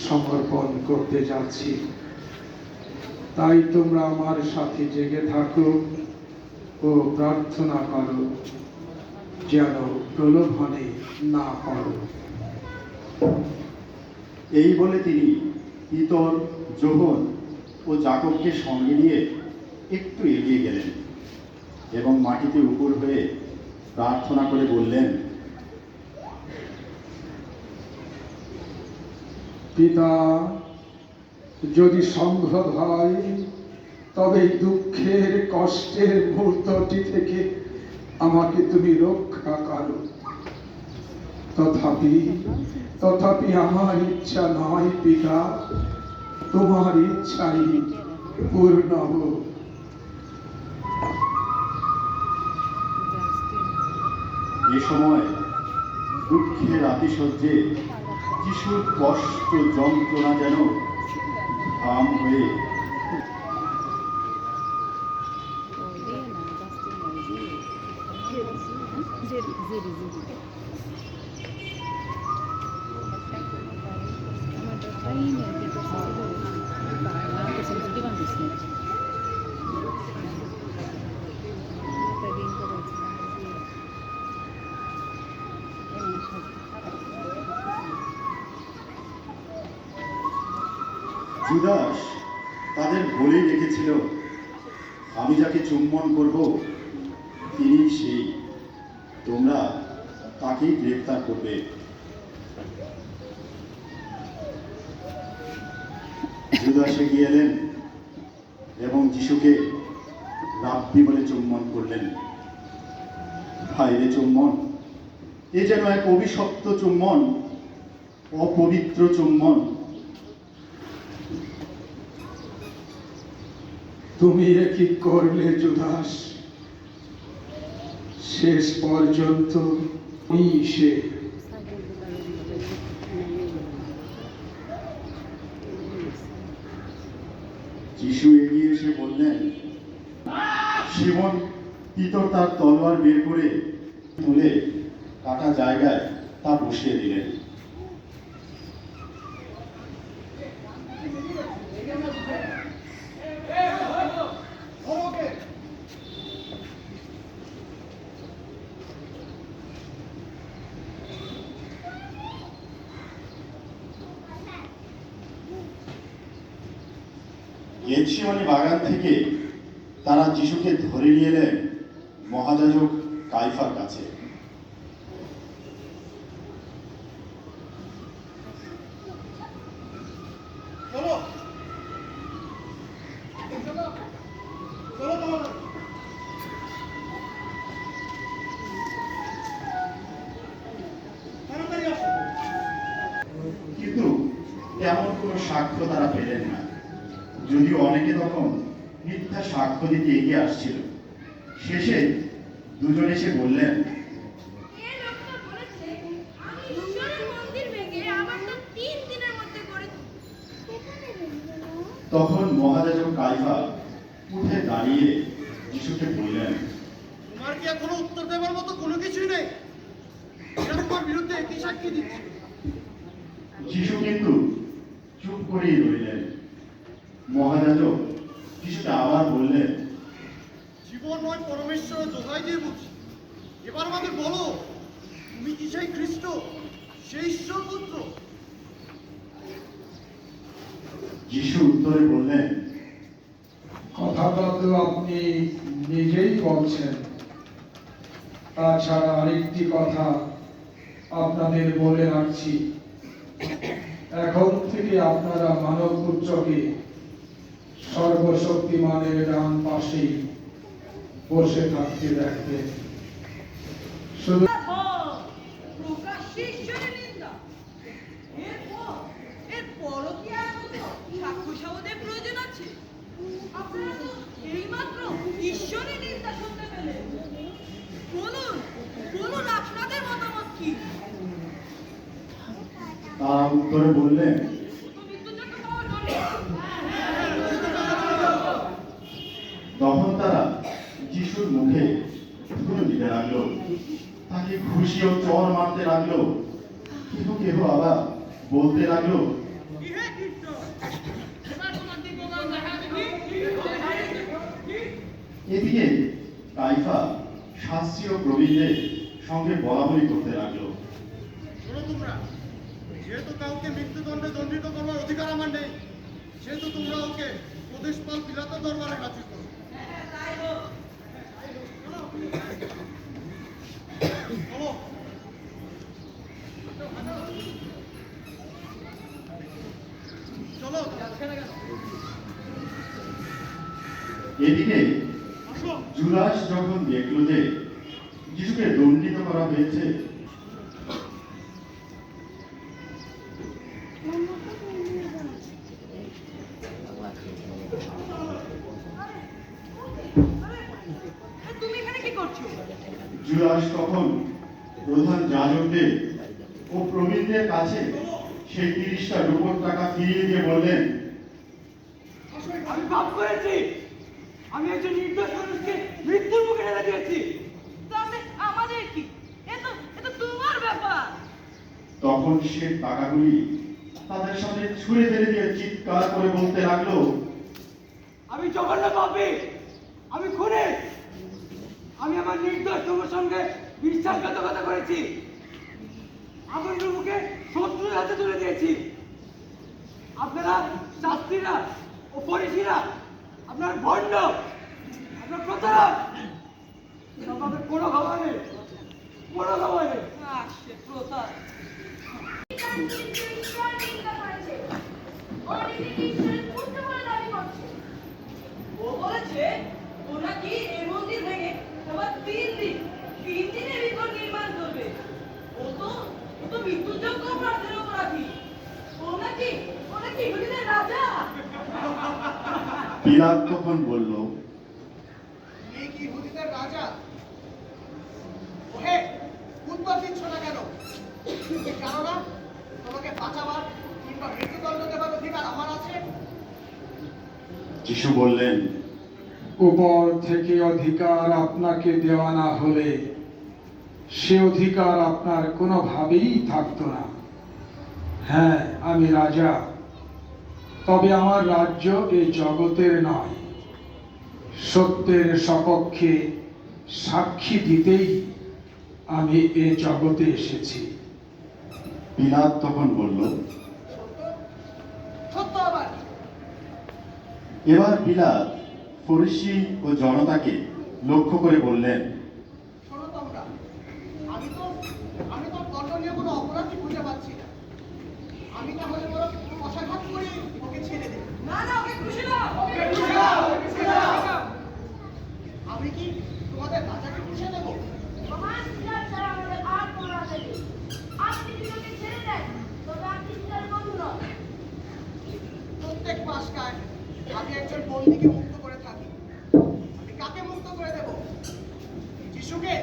সমর্পণ করতে যাচ্ছি। তাই তোমরা আমার সাথে জেগে থাকো ও প্রার্থনা করো, যেন প্রলোভনে না পড়ো। এই বলে তিনি পিতর, যোহন ও যাকবকে সঙ্গে নিয়ে একটু এগিয়ে গেলেন এবং মাটিতে উপর হয়ে প্রার্থনা করে বললেন, পিতা, যদি সম্ভব হয় তবে দুঃখের কষ্টের মুহূর্তটি থেকে আমাকে তুমি রক্ষা করো। তথাপি আমার ইচ্ছা নয় পিতা, তোমার ইচ্ছাই পূর্ণ হোক। এ সময় দুঃখের আতিশয্যে যিশুর কষ্ট যন্ত্রণা যেন থাম হয়ে জুদাস তাদের বলেই রেখেছিল, আমি যাকে চুম্বন করব তিনি সেই, তোমরা তাকেই গ্রেফতার করবে। জুদাস এগিয়ে এলেন এবং যিশুকে রাব্বি বলে চুম্বন করলেন। ভাইরে চুম্বন, এ যেন এক অভিশপ্ত চুম্বন, অপবিত্র চুম্বন। তুমি এ কি করলে জুদাস? শেষ পর্যন্ত সে যিশু এগিয়ে এসে বললেন, শিমন পিতর তার তলোয়ার বের করে তুলে কাটা জায়গায় তা বসিয়ে দিলেন। গেতসেমানি বাগান থেকে তারা যিশুকে ধরে নিয়ে এলেন মহাযাজক কাইফার কাছে। কিন্তু তেমন কোনো সাক্ষ্য তারা পেলেন না, যদিও অনেকে তখন মিথ্যা সাক্ষ্য দিতে এগিয়ে আসছিল। শেষে দুজন এসে বললেন, তখন মহাযাজক কাইফা উঠে দাঁড়িয়ে যিশুকে বললেন, তোমার কি এখনো উত্তর দেওয়ার মতো কোনো কিছুই নেই? এটা তোমার বিরুদ্ধে একই সাক্ষী দিচ্ছে। যিশু কিন্তু চুপ করেই রইলেন। মহাযাজক যিশুকে আবার বললেন, জীবনময় পরমেশ্বরের দোহাই দিয়ে বলছি, এবার আমাদের বলো, তুমি কি সেই খ্রিস্ট, সেই ঈশ্বর পুত্র? যিশু উত্তরে বললেন, কথাটা তো আপনি নিজেই বলছেন। তাছাড়া আরেকটি কথা আপনাদের বলে রাখছি, এখন থেকে আপনারা মানব পুত্রকে সর্বশক্তিমানের ডান পাশে বসে থাকতে দেখবেন। শুধু তারা উত্তরে বললেন, তখন তারা যিশুর মুখে ধুলো দিতে লাগলো, তাকে ঘুষি ও চর মারতে লাগলো। কেহ কেহ আবার বলতে লাগলো, এদিকে কাইফা শাস্ত্রী ও প্রবীণদের সঙ্গে বলাবলি করতে লাগলো। শোনো তোমরা, যেহেতু কাউকে মৃত্যুদণ্ডে দণ্ডিত করবার অধিকার আমার নেই, সেহেতু তোমরা ওকে প্রদেশপাল পিলাতের দরবারে হাজির করো। চলো। চলো এদিকে আসো। জুলাস যখন দেখলো যে যিশুকে দণ্ডিত করা হয়েছে, তুমি এখানে কি করছো? জুলাস তখন প্রধান যাজকদের ও প্রবীণদের কাছে সেই 30টা রূপোর টাকা ফিরিয়ে দিয়ে বললেন, আমি পাপ করেছি, আমি একজন নির্দোষ মানুষকে মৃত্যুর মুখে ঠেলে দিয়েছি। তাতে আমাদের কি? এ তো তোমার ব্যাপার। তখন সে টাকাগুলি তাদের সামনে ছুঁড়ে ফেলে দিয়ে চিৎকার করে বলতে লাগলো, আমি জঘন্য পাপী, আমি খুনি, আমি আমার নির্দোষ তোমার সঙ্গে বিশ্বাসঘাতকতা করেছি, আমার প্রভুকে শত্রুর হাতে তুলে দিয়েছি। আপনারা শাস্ত্রীরা ও ফরিসিরা, আপনার ভণ্ড, আপনার প্রতারক, আমাদের কোনো খবর নেই, কোনো খবর নেই। প্রতারক ও বলেছে ওরা কি এই মন্দির ভেঙে আবার 3 দিনে বিকট নির্মাণ করবে। ও তো মৃত্যুযোগ্য অপরাধের অপরাধী। ওরা কি ইহুদিদের রাজা? পিলাত তখন বলল, এই কি ইহুদিদের রাজা? ওহে, উত্তর দিচ্ছ না কেন? তুমি জানো না তোমাকে বাঁচাবার কিংবা মৃত্যুদণ্ড দেবার অধিকার আমার আছে? যিশু বললেন, উপর থেকে অধিকার আপনাকে দেওয়া না হলে সে অধিকার আপনার কোনোভাবেই থাকতো না। হ্যাঁ, আমি রাজা, তবে আমার রাজ্য এই জগতের নয়। সত্যের সপক্ষে সাক্ষী দিতেই আমি এ জগতে এসেছি। পিলাত তখন বলল, সত্য আবার এবার পিলাত ফরিসি ও জনতাকে লক্ষ্য করে বললেন, শোনো তোমরা, আমি তো দণ্ডনীয় কোনো অপরাধী খুঁজে পাচ্ছি না। আমি তাহলে বড় কষাঘাত করে ওকে ছেড়ে দেব। না ওকে খুশি দাও, ওকে খুশি দাও, ওকে খুশি দাও। আমি কি তোমাদের রাজাকে খুশি দেবো? মহান বিচার ছাড়া আমাদের আর কোনো রাজা নেই। আপনি যদি ওকে ছেড়ে দেন, তবে আপনি বিচারের বন্ধু নন। প্রত্যেক পাশকায় আমি একজন বন্দীকে মুক্ত করে থাকি। আমি কাকে মুক্ত করে দেব? যিশুকে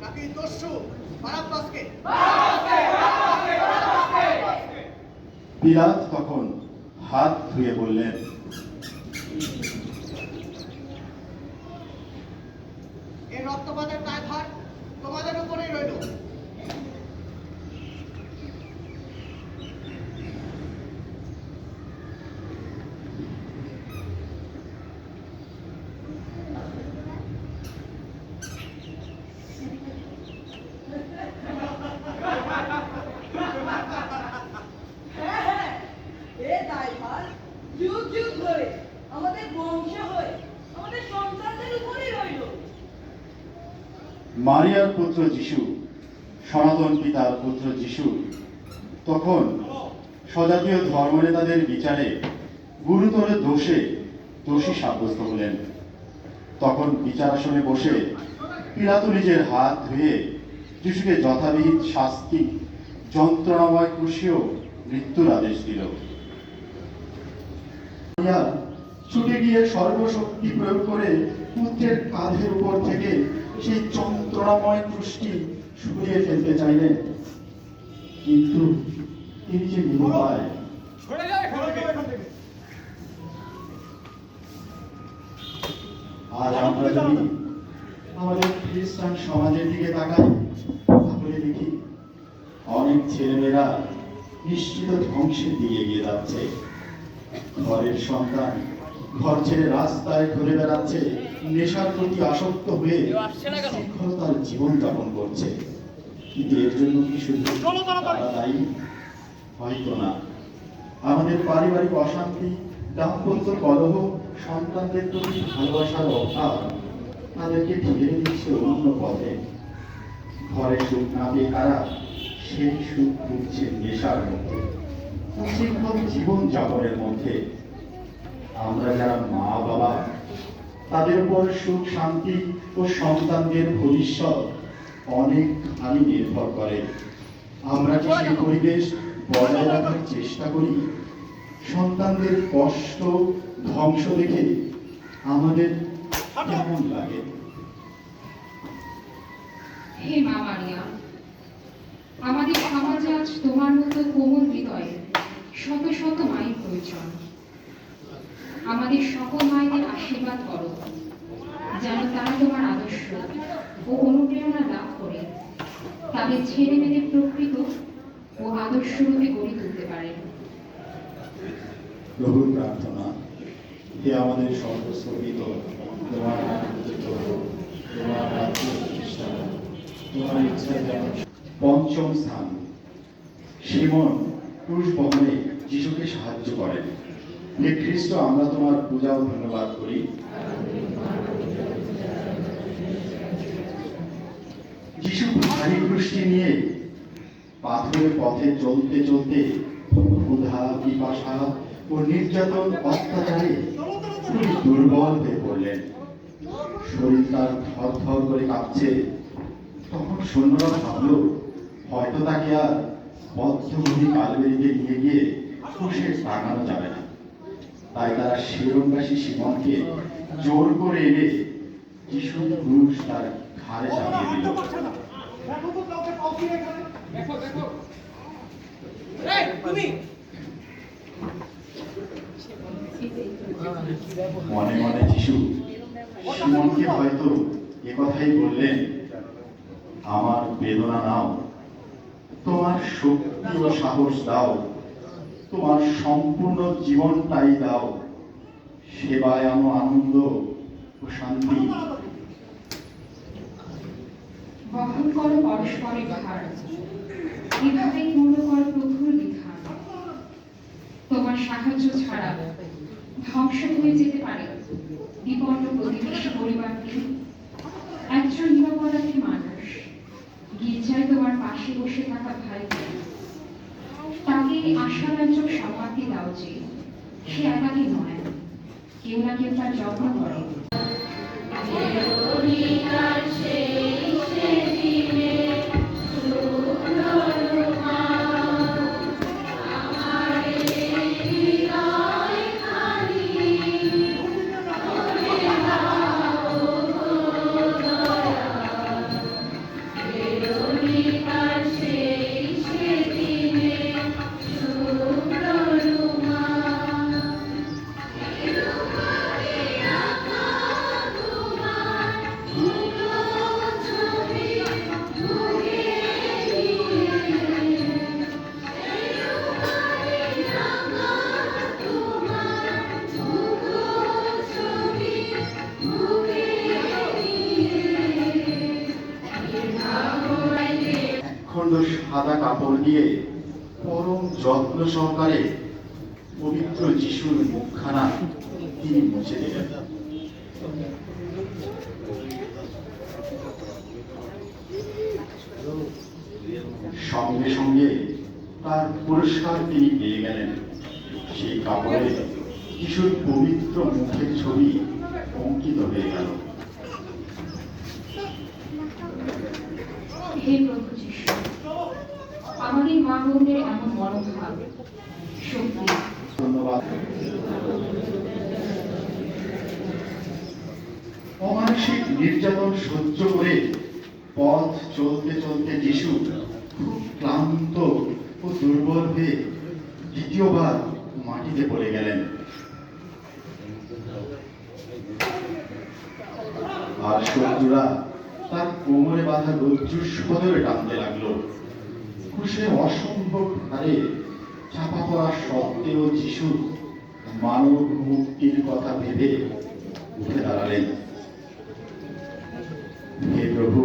নাকি দস্যু বারাব্বাসকে? পিলাত তখন হাত ধুয়ে বললেন, এই রক্তপাতের দায়ভার তোমাদের উপরেই রইল। হ্যাঁ, এ দায়ভার যুগ যুগ ধরে আমাদের বংশ হয়ে আমাদের সন্তানদের উপরেই রইল। মারিয়ার পুত্র যিশু, সনাতন পিতার পুত্র যিশু তখন স্বজাতীয় ধর্মনেতাদের বিচারে গুরুতর দোষে দোষী সাব্যস্ত হলেন। তখন বিচারাসনে বসে পিলাত নিজের হাত ধুয়ে যিশুকে যথাবিহিত শাস্তি, যন্ত্রণাময় ক্রুশীয় মৃত্যুর আদেশ দিল। মারিয়া ছুটে গিয়ে সর্বশক্তি প্রয়োগ করে পুত্রের কাঁধের উপর থেকে সেই যন্ত্রণাময় ক্রুশটি সরিয়ে ফেলতে চাইলেন, কিন্তু তিনি যে নিরুপায়। আজ আমরা যদি আমাদের খ্রিস্টান সমাজের দিকে তাকাই, তাহলে দেখি অনেক ছেলেমেয়েরা নিশ্চিত ধ্বংসের দিকে এগিয়ে যাচ্ছে। ঘরের সন্তান ঘর ছেড়ে রাস্তায় ঘুরে বেড়াচ্ছে, নেশার প্রতি আসক্ত হয়ে শৃঙ্খলতার জীবনযাপন করছে। কিন্তু এর জন্য কি শুধু তারা দায়ী? হয়তো না। আমাদের পারিবারিক অশান্তি, দাম্পত্য কলহ, সন্তানদের প্রতি ভালোবাসার অভাব তাদেরকে ঠেলে দিচ্ছে অন্য পথে। ঘরে সুখ না পেয়ে তারা সেই সুখ খুঁজছে নেশার মধ্যে, উচ্ছৃঙ্খল জীবন যাপনের মধ্যে। আমরা যারা মা বাবা, তাদের উপর সুখ শান্তি ও সন্তানদের ভবিষ্যৎ অনেকখানি নির্ভর করে। আমরা কি সেই পরিবেশ বজায় রাখার চেষ্টা করি? সন্তানদের কষ্ট ধ্বংস দেখে আমাদের কেমন লাগে? হে মা মারিয়া, আমাদের সমাজে আজ তোমার মতো কোমল হৃদয়ে শত শত মায়ের প্রয়োজন। আমাদের সকল মায়েদের আশীর্বাদ করো, যেন তারা তোমার আদর্শ ও অনুপ্রেরণা লাভ করে তাদের ছেলে মেয়েদের প্রকৃত ও আদর্শ রূপে গড়ে তুলতে পারে। প্রভুর প্রার্থনা, হে আমাদের সর্বস্থিত, তোমার নাম পূজিত হোক, তোমার রাজ্য প্রতিষ্ঠা হোক, তোমার ইচ্ছা যেন। পঞ্চম স্থান, সিমন ক্রুশ বহনে যিশুকে সাহায্য করেন। হে খ্রিস্ট, আমরা তোমার পূজা ও ধন্যবাদ করি। যিশু ভারী ক্রুশটি নিয়ে পাথরের পথে চলতে চলতে ক্ষুধা, পিপাসা ও নির্যাতন অত্যাচারে খুবই দুর্বল হয়ে পড়লেন। শরীর তার থরথর করে কাঁপছে। তখন সৈন্যরা ভাবলো হয়তো তাকে আর বদ্ধভূমি কালবেরিতে নিয়ে গিয়ে ক্রুশে টাঙানো যাবে না। তাই তারা শিরোনবাসী সিমনকে জোর করে এনে যিশুর ক্রুশ তার ঘাড়ে চাপিয়ে দিল। দেখো তো কাউকে পাও কি এখানে? মনে মনে যিশু সিমনকে হয়তো একথাই বললেন, আমার বেদনা নাও, তোমার শক্তি ও সাহস দাও, তোমার সম্পূর্ণ জীবনটাই দাও, সেবায় আনো আনন্দ ও শান্তি। বহন করো পরস্পরের ভার, এভাবেই পূর্ণ করো প্রভুর বিধান। তোমার সাহায্য ছাড়া ধ্বংস হয়ে যেতে পারে বিপন্ন প্রতিবেশী পরিবারটি। একজন নিরপরাধী মানুষ গির্জায় তোমার পাশে বসে থাকা ভাই, তাকে আশাব্যঞ্জক সম্পত্তি দাও যে সে একাকী নয়, কেউ না কেউ তার যত্ন করে। খণ্ড সাদা কাপড় দিয়ে পরম যত্ন সহকারে পবিত্র যিশুর মুখখানা তিনি মুছে দিলেন। সঙ্গে সঙ্গে তার পুরস্কার তিনি পেয়ে গেলেন। সেই কাপড়ে যিশুর পবিত্র মুখের ছবি অঙ্কিত হয়ে গেল। হে প্রভু যিশু, আমাদের মা বোনদের এমন মনোভাব, শক্তি, ধন্যবাদ। অমানসিক নির্যাতন সহ্য করে পথ চলতে চলতে যিশু খুব ক্লান্ত ও দুর্বল হয়ে দ্বিতীয়বার মাটিতে পড়ে গেলেন। আর শত্রুরা তার কোমরে বাঁধা রজ্জুর সদরে টানতে লাগলো। ক্রুশে অসম্ভব হারে চাপা পড়া সত্ত্বেও যিশু মানব মুক্তির কথা ভেবে উঠে দাঁড়ালেন। হে প্রভু,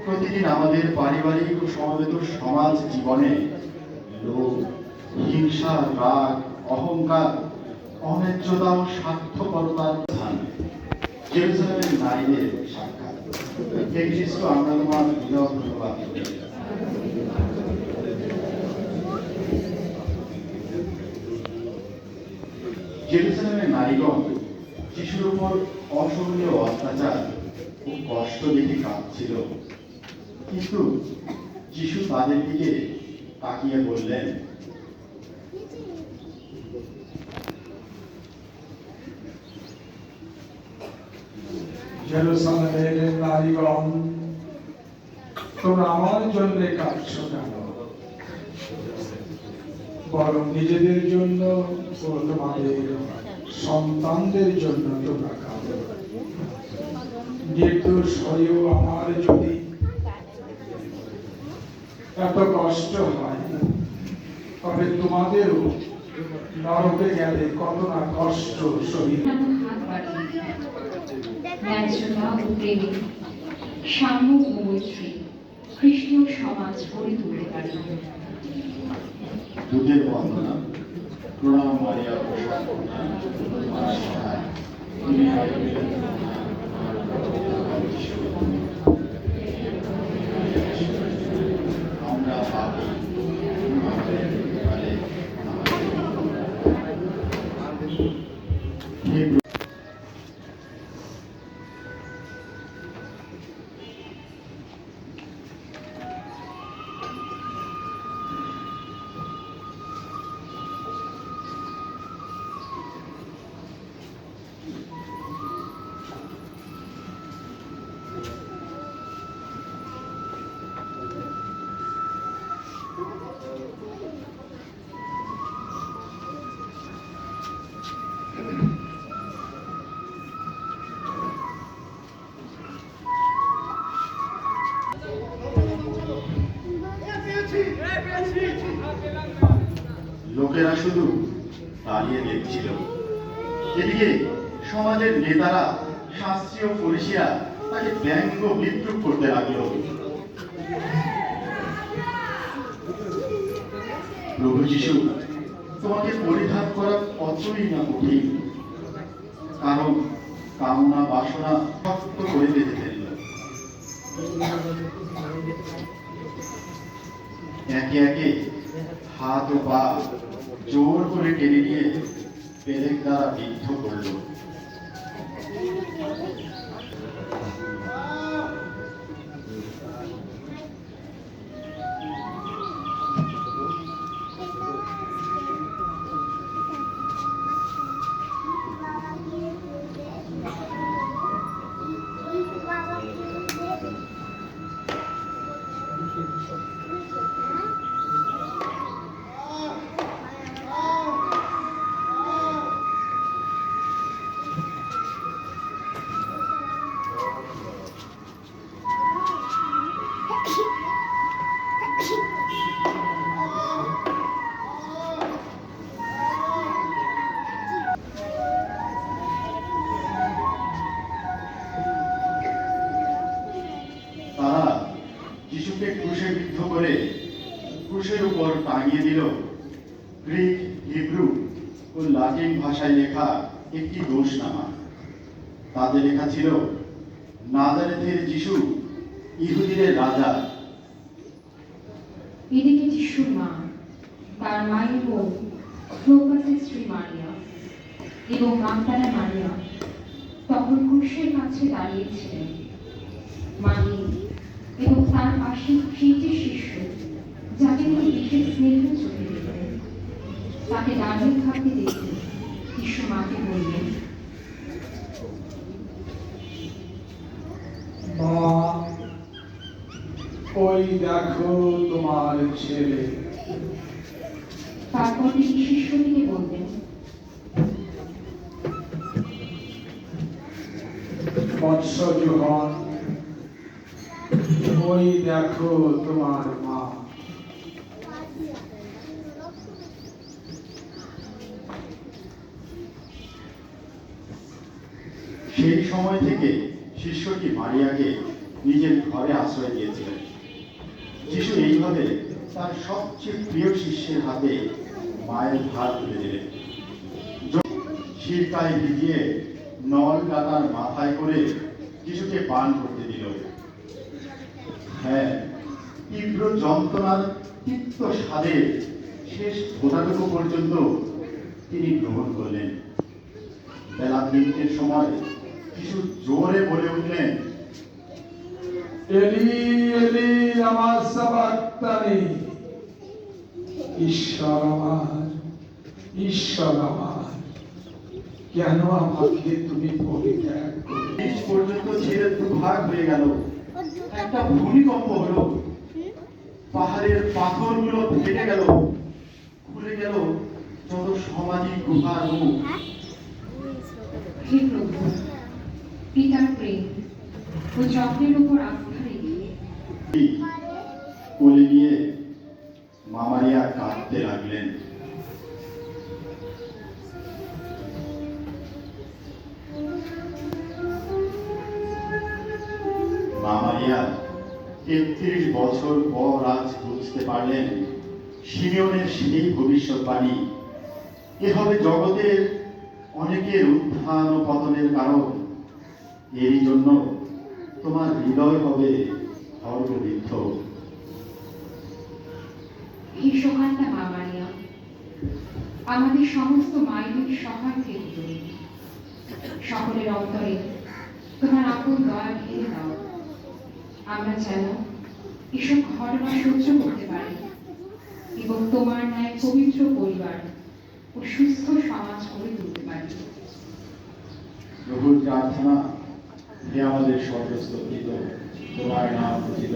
প্রতিদিন আমাদের পারিবারিক ও সমবেত সমাজ জীবনে লোভ, হিংসা, রাগ, অহংকার, অন্যায্যতা ও স্বার্থপরতার স্থান জেরুজালেমের নারীদের সাক্ষাৎ। হে খ্রিস্ট, আমরা তোমার বিনয় ধন্যবাদ করি। জেরুজালেমের নারীগণ শিশুর উপর অসহনীয় অত্যাচার ও কষ্ট দেখে কাঁদছিল, কিন্তু যিশু তাদের দিকে তাকিয়ে বললেন, জেরুজালেমের নারীগণ, তোমরা আমার জন্য কাঁদছো কেন? বরং নিজেদের জন্য ও তোমাদের সন্তানদের জন্য তোমরা কাঁদো। নির্দোষ হয়েও আমার যদি এত কষ্ট হয়, তবে তোমাদেরও নরকে গেলে কত না কষ্ট সহিতে। হাত বাড়িয়ে ন্যায্যতা ও প্রেমে সাম্য ও মৈত্রী খ্রিস্টীয় সমাজ গড়ে তুলতে পারি। দুধের বন্দনা। প্রণাম মারিয়া, প্রসাদ প্রণাম, তোমার সহায়, তুমি আয়োজনের প্রণাম, আমার যিশু। আমরা পাপী, আমাদের কালে হে লোকেরা শুধু দাঁড়িয়ে দেখছিল। এদিকে সমাজের নেতারা, শাস্ত্রী ও ফরিসিরা তাকে ব্যঙ্গ বিদ্রুপ করতে লাগলো। প্রভু যিশু, তোমাকে পরিধান করা কতই না কঠিন, কারণ কামনা বাসনা শক্ত করে বেঁধে ফেলল। একে একে হাত ও পা জোর করে টেনে নিয়ে পেরেক দ্বারা বিদ্ধ করল। তারা যিশুকে ক্রুশে বিদ্ধ করে ক্রুশের উপর টাঙিয়ে দিল গ্রিক, হিব্রু ও লাতিন ভাষায় লেখা একটি দোষনামা। তাতে লেখা ছিল, নাজারেথের যিশু, ইহুদিদের রাজা। এদিকে যিশুর মা, তার মায়ের বোন ক্লোপাসের স্ত্রী মারিয়া এবং মাগদালা মারিয়া তখন ক্রুশের কাছে দাঁড়িয়েছিলেন। মারি এবং তার পাশে সেই যে শিশু, যাকে তিনি বিশেষ স্নেহ চোখে দেখলেন, তাকে দাঁড়িয়ে থাকতে দেখে যিশু মাকে বললেন, মা, ওই দেখো তোমার ছেলে। তারপর তিনি শিশুটিকে বললেন, বৎস যোহন, ওই দেখো তোমার মা। সেই সময় থেকে শিষ্যটি মারিয়াকে নিজের ঘরে আশ্রয় দিয়েছিলেন। যিশু এইভাবে তার সবচেয়ে প্রিয় শিষ্যের হাতে মায়ের ভার তুলে দিলেন। শিরকায় ভিজিয়ে নল গাতার মাথায় করে যিশুকে পান করতে দিল। হ্যাঁ, তীব্র যন্ত্রণার তিক্ত স্বাদের শেষ ফোঁটাটুকু পর্যন্ত তিনি গ্রহণ করলেন। বেলা 3টের সময় যিশু জোরে বলে উঠলেন, এলি এলি লামা সাবাক্তানি, ঈশ্বর আমার, কেন আমাকে তুমি পরিত্যাগ করলে? শেষ পর্যন্ত ছেড়ে দুভাগ হয়ে গেল। একটা ভূমিকম্প হলো, পাহাড়ের পাথরগুলো ফেটে গেল, খুলে গেল যত সমাধি গুহার মুখ। হে প্রভু, পিতার প্রেম ও যত্নের উপর আস্থা রেখে কোলে নিয়ে মা মারিয়া কাঁদতে লাগলেন। মা মারিয়া 33 বছর পর আজ বুঝতে পারলেন শিমিওনের সেই ভবিষ্যৎবাণী, এ হবে জগতের অনেকের উত্থান ও পতনের কারণ। এরই জন্য তোমার হৃদয় হবে খড়গবিদ্ধ। হে শোকান্তা মা মারিয়া, আমাদের সমস্ত মায়েদের সহায় থেকে তুমি সকলের অন্তরে তোমার আপন দয়া ঘিরে দাও। আমরা যেন এসব ঘটনা সহ্য করতে পারি এবং তোমার ন্যায় পবিত্র পরিবার ও সুস্থ সমাজ করে তুলতে পারি। প্রভুর প্রার্থনা, হে আমাদের স্বর্গস্থ পিতা, তোমার নাম পূজিত।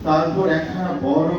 তারপর একখানা বড়